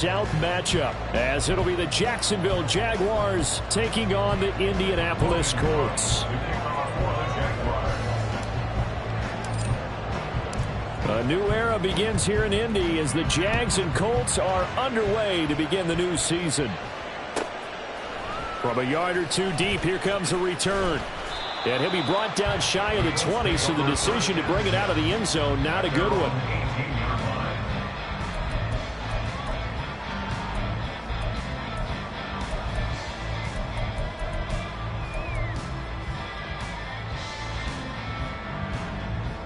South matchup, as it'll be the Jacksonville Jaguars taking on the Indianapolis Colts. A new era begins here in Indy as the Jags and Colts are underway to begin the new season. From a yard or two deep, here comes a return. And he'll be brought down shy of the 20, so the decision to bring it out of the end zone, not a good one.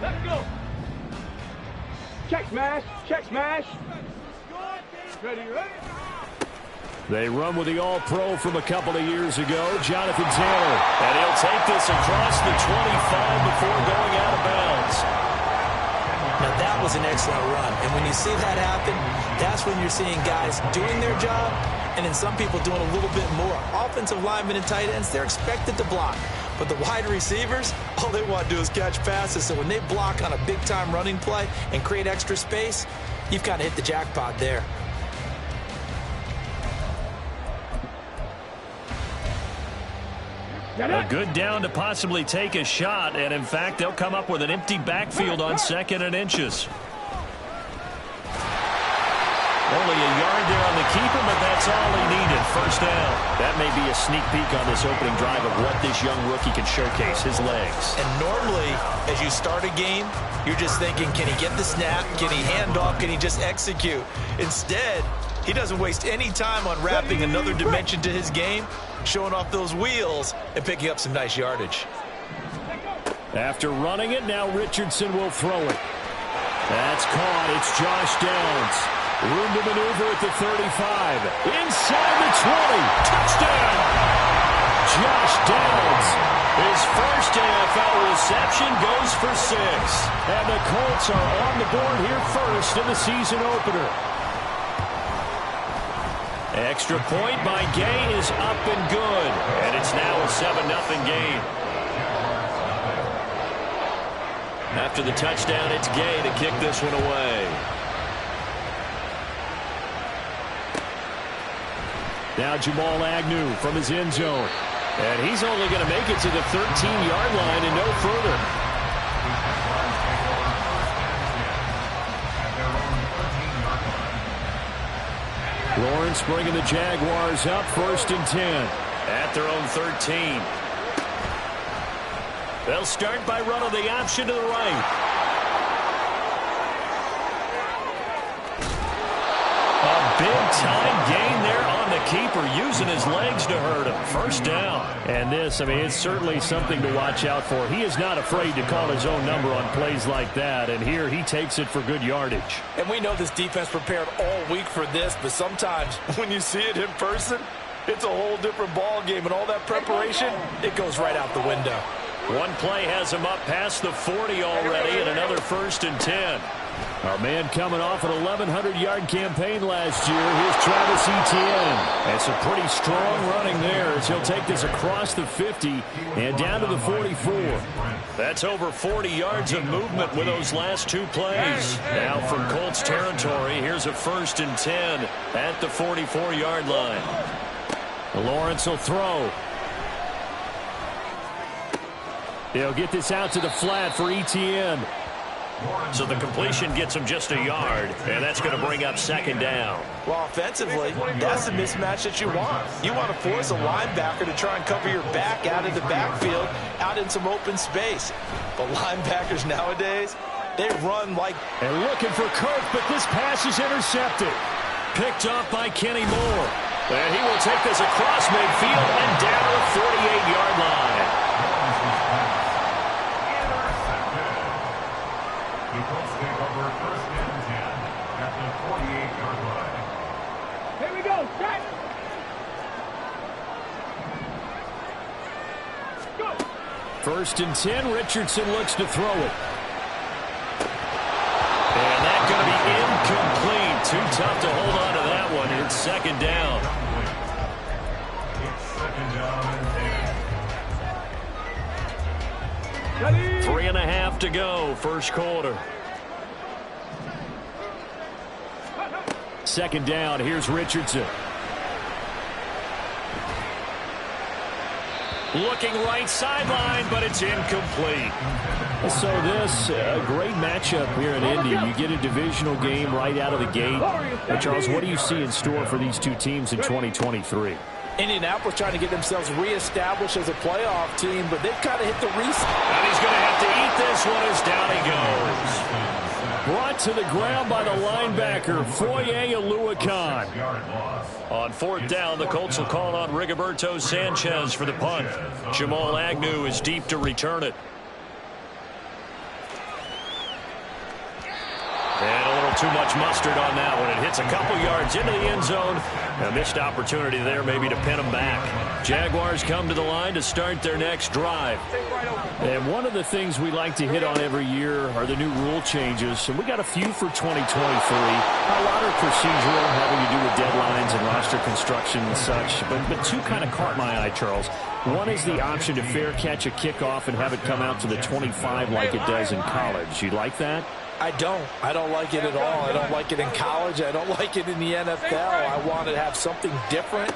Let's go. Check smash. Check smash. Ready, ready. They run with the All-Pro from a couple of years ago, Jonathan Taylor. And he'll take this across the 25 before going out of bounds. Now that was an excellent run. And when you see that happen, that's when you're seeing guys doing their job and then some people doing a little bit more. Offensive linemen and tight ends, they're expected to block. But the wide receivers, all they want to do is catch passes. So when they block on a big-time running play and create extra space, you've kind of hit the jackpot there. A good down to possibly take a shot, and in fact, they'll come up with an empty backfield on 2nd and inches. Only a yard there on the keeper, but that's all he needed. First down. That may be a sneak peek on this opening drive of what this young rookie can showcase, his legs. And normally, as you start a game, you're just thinking, can he get the snap? Can he hand off? Can he just execute? Instead, he doesn't waste any time on wrapping another dimension to his game, showing off those wheels and picking up some nice yardage. After running it, now Richardson will throw it. That's caught. It's Josh Downs. Room to maneuver at the 35. Inside the 20. Touchdown! Josh Downs. His first NFL reception goes for 6. And the Colts are on the board here first in the season opener. Extra point by Gay is up and good. And it's now a 7-0 game. After the touchdown, it's Gay to kick this one away. Now Jamal Agnew from his end zone. And he's only going to make it to the 13-yard line and no further. Lawrence bringing the Jaguars up 1st and 10 at their own 13. They'll start by running the option to the right. A big-time gain there on the keeper, using his legs to hurt him. First down. And this, I mean, it's certainly something to watch out for. He is not afraid to call his own number on plays like that, and here he takes it for good yardage. And we know this defense prepared all week for this, but sometimes when you see it in person, it's a whole different ball game, and all that preparation, it goes right out the window. One play has him up past the 40 already, and another 1st and 10. Our man coming off an 1,100-yard campaign last year. Here's Travis Etienne. It's a pretty strong running there as he'll take this across the 50 and down to the 44. That's over 40 yards of movement with those last 2 plays. Now from Colts territory, here's a 1st and 10 at the 44-yard line. Lawrence will throw. They'll get this out to the flat for Etienne. So the completion gets him just a yard, and that's going to bring up 2nd down. Well, offensively, that's the mismatch that you want. You want to force a linebacker to try and cover your back out in the backfield, out in some open space. But linebackers nowadays, they run like... And looking for Kirk, but this pass is intercepted. Picked off by Kenny Moore. And he will take this across midfield and down to the 48-yard line. Here we go. Check. Good. 1st and 10. Richardson looks to throw it. And that's going to be incomplete. Too tough to hold on to that one. It's 2nd down. Ready. 3.5 to go, 1st quarter. second down. Here's Richardson. Looking right sideline, but it's incomplete. So this, a great matchup here in Indy. You get a divisional game right out of the gate. And Charles, what do you see in store for these two teams in 2023? Indianapolis trying to get themselves reestablished as a playoff team, but they've kind of hit the reset. And he's going to have to eat this one as down he goes. Brought to the ground by the linebacker, Foye Oluwakan. On fourth down, the Colts will call on Rigoberto Sanchez for the punt. Jamal Agnew is deep to return it. And a little too much mustard on that one. It hits a couple yards into the end zone. A missed opportunity there maybe to pin them back. Jaguars come to the line to start their next drive. And one of the things we like to hit on every year are the new rule changes. And we got a few for 2023. A lot are procedural, having to do with deadlines and roster construction and such. But two kind of caught my eye, Charles. One is the option to fair catch a kickoff and have it come out to the 25 like it does in college. You like that? I don't like it at all. I don't like it in college. I don't like it in the NFL. I wanted to have something different,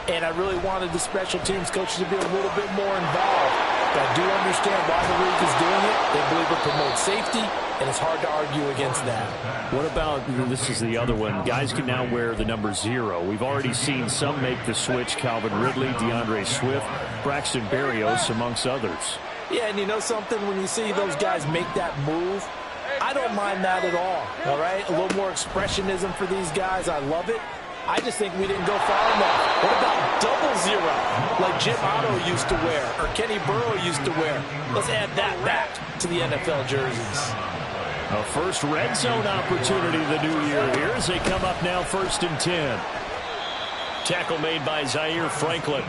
and I really wanted the special teams coaches to be a little bit more involved. But I do understand why the league is doing it. They believe it promotes safety, and it's hard to argue against that. What about, this is the other one, guys can now wear the number 0. We've already seen some make the switch, Calvin Ridley, DeAndre Swift, Braxton Berrios, amongst others. Yeah, and you know something? When you see those guys make that move, I don't mind that at all right? A little more expressionism for these guys. I love it. I just think we didn't go far enough. What about double 0, like Jim Otto used to wear or Kenny Burrow used to wear? Let's add that back to the NFL jerseys. A first red zone opportunity the new year here as they come up now 1st and 10. Tackle made by Zaire Franklin.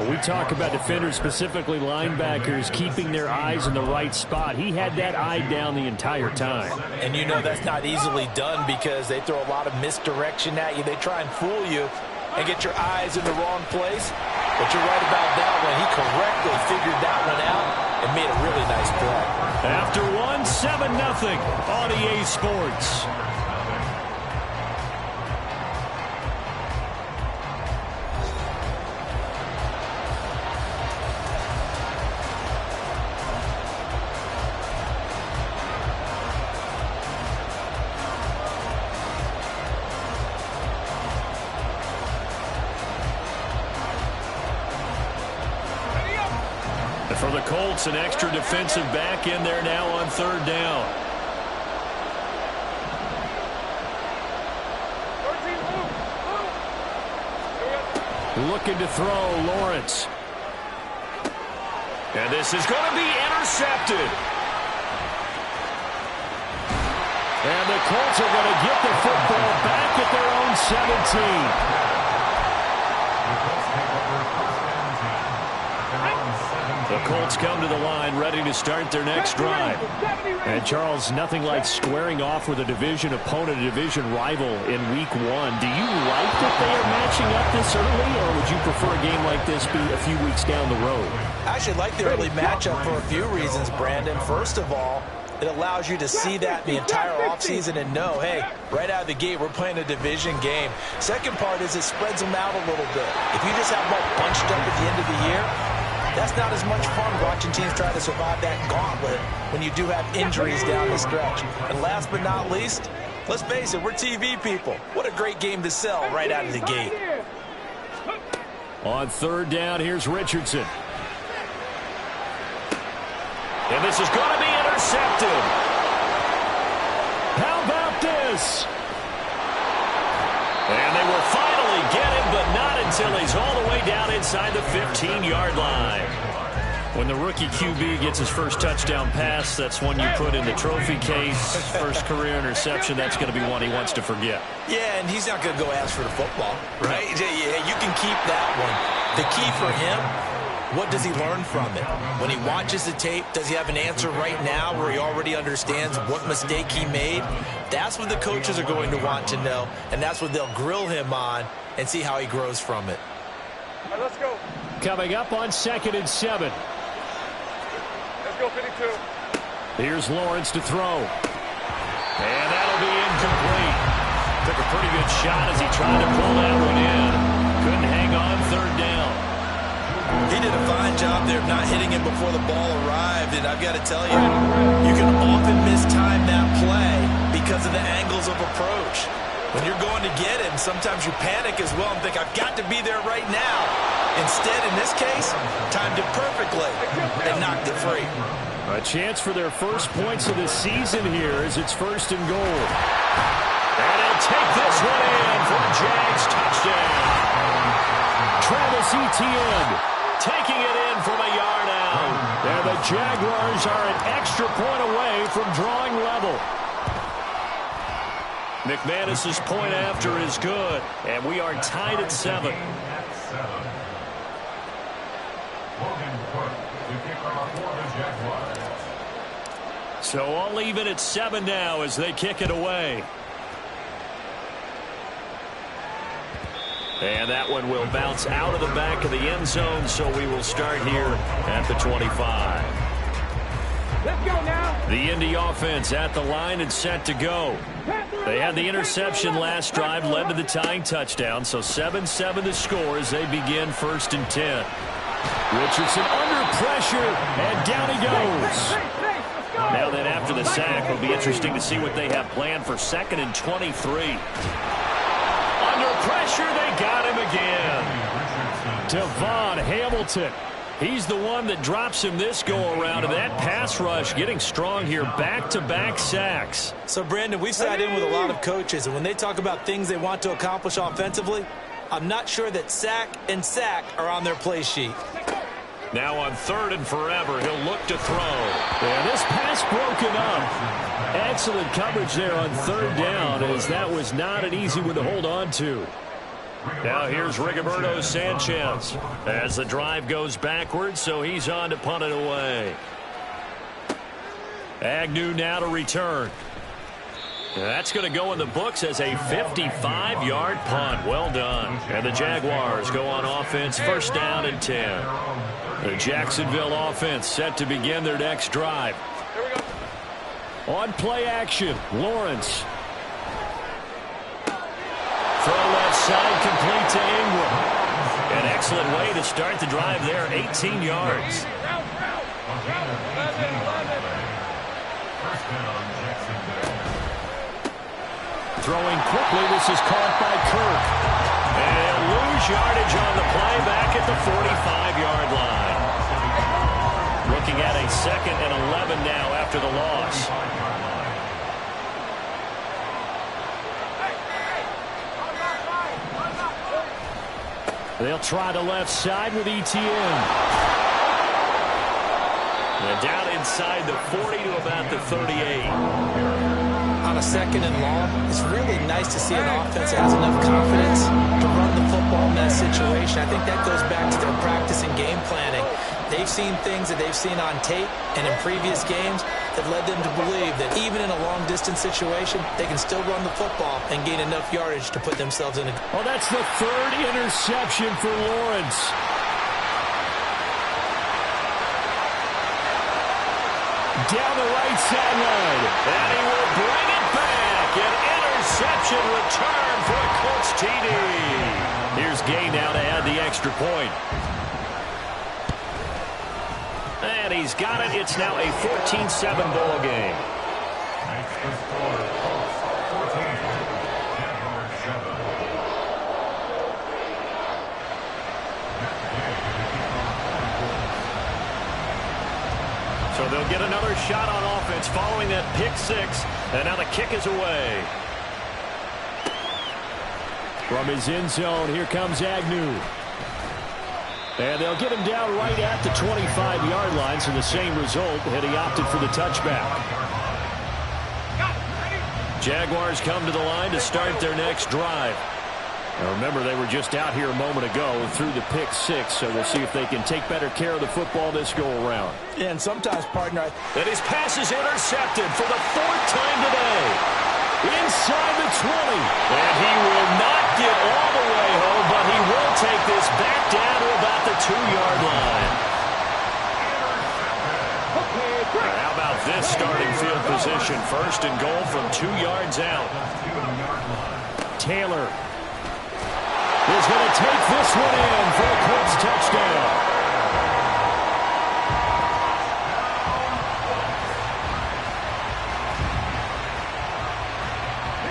We talk about defenders, specifically linebackers, keeping their eyes in the right spot. He had that eye down the entire time. And you know that's not easily done because they throw a lot of misdirection at you. They try and fool you and get your eyes in the wrong place. But you're right about that one. He correctly figured that one out and made a really nice play. After 7-0 on EA Sports. For the Colts, an extra defensive back in there now on 3rd down. Looking to throw, Lawrence. And this is going to be intercepted. And the Colts are going to get the football back at their own 17. The Colts come to the line ready to start their next drive. And, Charles, nothing like squaring off with a division opponent, a division rival in Week 1. Do you like that they are matching up this early, or would you prefer a game like this be a few weeks down the road? I actually like the early matchup for a few reasons, Brandon. First of all, it allows you to see that the entire offseason and know, hey, right out of the gate, we're playing a division game. Second part is it spreads them out a little bit. If you just have them all bunched up at the end of the year, that's not as much fun watching teams try to survive that gauntlet when you do have injuries down the stretch. And last but not least, let's face it, we're TV people. What a great game to sell right out of the gate. On 3rd down, here's Richardson. And this is going to be intercepted. How about this? And they will finally get him, but not until he's all the way down inside the 15-yard line. When the rookie QB gets his first touchdown pass, that's one you put in the trophy case. First career interception, that's going to be one he wants to forget. Yeah, and he's not going to go ask for the football, right? Yeah, you can keep that one. The key for him, what does he learn from it? When he watches the tape, does he have an answer right now where he already understands what mistake he made? That's what the coaches are going to want to know, and that's what they'll grill him on and see how he grows from it. All right, let's go. Coming up on 2nd and 7. Let's go, 52. Here's Lawrence to throw. And that'll be incomplete. Took a a pretty good shot as he tried to pull that one in. Couldn't hang on third down. He did a fine job there of not hitting him before the ball arrived, and I've got to tell you, you can often mistime that play because of the angles of approach. When you're going to get him, sometimes you panic as well and think, I've got to be there right now. Instead, in this case, timed it perfectly and knocked it free. A chance for their first points of the season here as it's 1st and goal. And he'll take this one in for a Jags touchdown. Travis Etienne taking it in from a yard out. And the Jaguars are an extra point away from drawing level. McManus's point after is good, and we are tied at 7. So all even at 7 now as they kick it away. And that one will bounce out of the back of the end zone, so we will start here at the 25. Let's go now. The Indy offense at the line and set to go. They had the interception last drive, led to the tying touchdown, so 7-7 to score as they begin 1st and 10. Richardson under pressure, and down he goes. Now then, after the sack, it'll be interesting to see what they have planned for 2nd and 23. Under pressure, they got him again. Devon Hamilton. He's the one that drops him this go-around, and that pass rush getting strong here, back-to-back sacks. So, Brandon, we've sat in with a lot of coaches, and when they talk about things they want to accomplish offensively, I'm not sure that sack and sack are on their play sheet. Now on 3rd and forever, he'll look to throw. And this pass broken up. Excellent coverage there on 3rd down, as that was not an easy one to hold on to. Now here's Rigoberto Sanchez as the drive goes backwards, so he's on to punt it away. Agnew now to return. That's going to go in the books as a 55-yard punt. Well done. And the Jaguars go on offense, 1st down and 10. The Jacksonville offense set to begin their next drive. On play action, Lawrence. Throw left side, complete to Ingram. An excellent way to start the drive there, 18 yards. Throwing quickly, this is caught by Kirk. And they'll lose yardage on the play back at the 45-yard line. Looking at a 2nd and 11 now after the loss. They'll try the left side with Etienne. And down inside the 40 to about the 38. On a 2nd and long, it's really nice to see an offense that has enough confidence to run the football in that situation. I think that goes back to their practice and game planning. They've seen things that they've seen on tape and in previous games that led them to believe that even in a long-distance situation, they can still run the football and gain enough yardage to put themselves in a... Oh, that's the 3rd interception for Lawrence. Down the right sideline, and he will bring it back. An interception return for a Colts TD. Here's Gay now to add the extra point. And he's got it. It's now a 14-7 ball game. So they'll get another shot on offense following that pick 6. And now the kick is away. From his end zone, here comes Agnew. And they'll get him down right at the 25-yard line, so the same result, and he opted for the touchback. Jaguars come to the line to start their next drive. Now remember, they were just out here a moment ago through the pick 6, so we'll see if they can take better care of the football this go-around. Yeah, and sometimes, partner... And his pass is intercepted for the 4th time today. Inside the 20. And he will not get all the way home, but he will take this back down to about the 2-yard line. How about this starting field position? 1st and goal from 2 yards out. Taylor is going to take this one in for a Colts touchdown.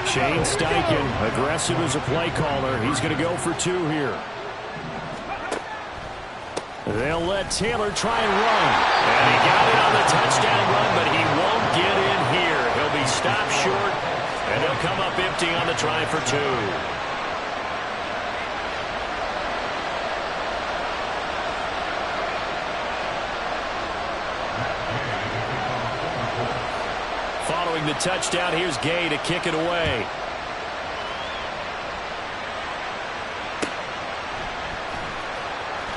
Shane Steichen, aggressive as a play caller. He's going to go for 2 here. They'll let Taylor try and run. And he got it on the touchdown run, but he won't get in here. He'll be stopped short, and he'll come up empty on the try for 2. Following the touchdown, here's Gay to kick it away.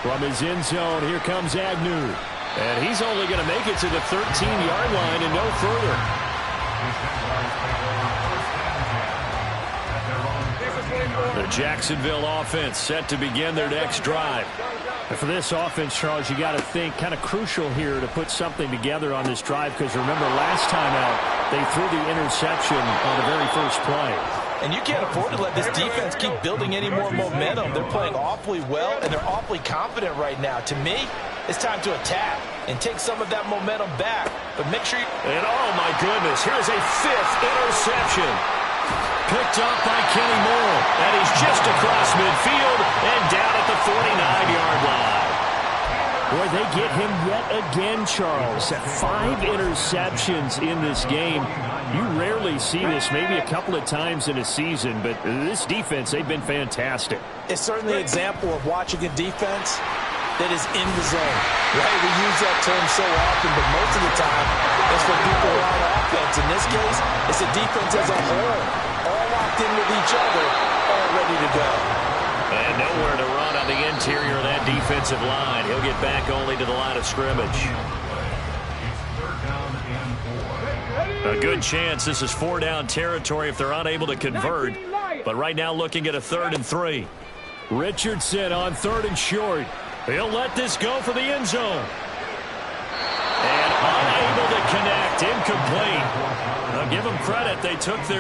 From his end zone, here comes Agnew. And he's only going to make it to the 13-yard line and no further. The Jacksonville offense set to begin their next drive. And for this offense, Charles, you got to think kind of crucial here to put something together on this drive, because remember last time out they threw the interception on the very first play. And you can't afford to let this defense keep building any more momentum. They're playing awfully well, and they're awfully confident right now. To me, it's time to attack and take some of that momentum back. But make sure you... And oh, my goodness, here's a 5th interception. Picked up by Kenny Moore. And he's just across midfield and down at the 49-yard line. Boy, they get him yet again, Charles. 5 interceptions in this game. You rarely see this, maybe a couple of times in a season, but this defense, they've been fantastic. It's certainly an example of watching a defense that is in the zone. Right? We use that term so often, but most of the time, it's for people who are on offense. In this case, it's a defense as a whole, all locked in with each other, all ready to go. And nowhere to run on the interior of that defensive line. He'll get back only to the line of scrimmage. A good chance this is 4-down territory if they're unable to convert. But right now looking at a 3rd and 3. Richardson on 3rd and short. He'll let this go for the end zone. And unable to connect. Incomplete. I'll give them credit. They took their